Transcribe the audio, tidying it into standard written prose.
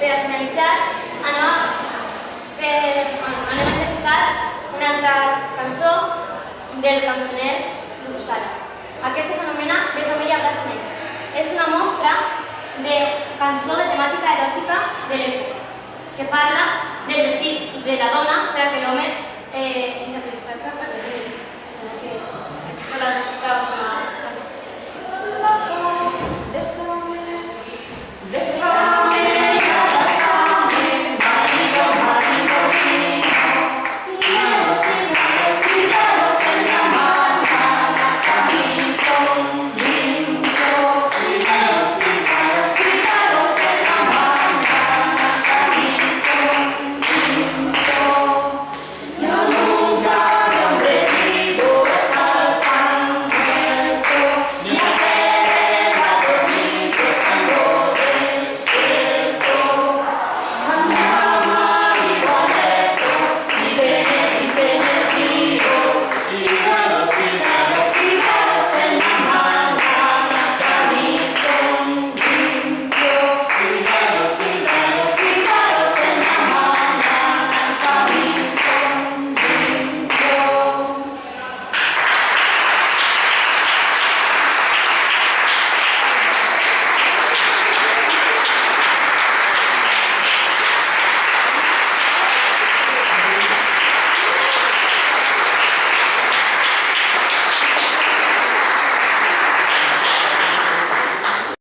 Per a finalitzar, anem a interpretar una altra cançó del cançoner d'Uppsala. Aquesta s'anomena Besa Mella, abraça Mella. És una mostra de cançó de temàtica eròtica de l'època, que parla del desig de la dona per a que l'home li satisfaci per les lleis.